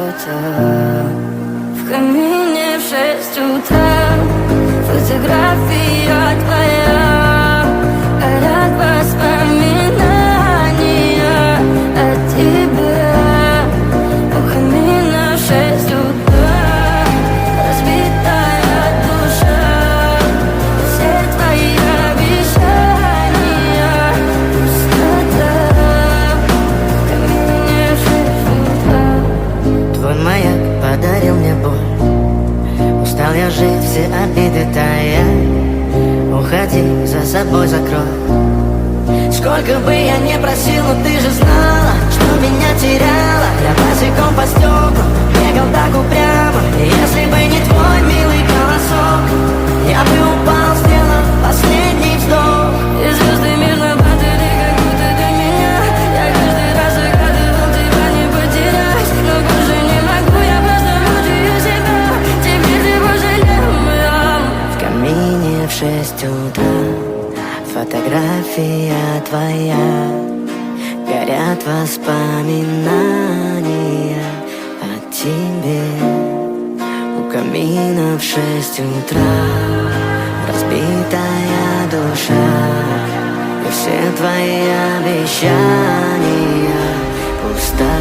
пустота. В камине в 6 утра фотография твоя, горят воспоминания о тебе. У камина в 6 утра разбитая душа, все твои обещания пустота. В камине в 6 утра. Твой маяк подарил мне боль, устал я жить, все обиды тая. Уходи, за собой закрой. Сколько бы я не просил, но ты же знала, что меня теряла. Я босиком по стеклам бегал так упрямо. И если бы не твой милый голосок, я бы упал, сделав последний вздох. И звезды мирно падали, как будто до меня. Я каждый раз загадывал тебя не потерять, но больше не могу, я просто мучаю себя. Теперь ты больше не моя. В камине в 6 утра фотография твоя, горят воспоминания о тебе. У камина в 6 утра разбитая душа, и все твои обещания пустота.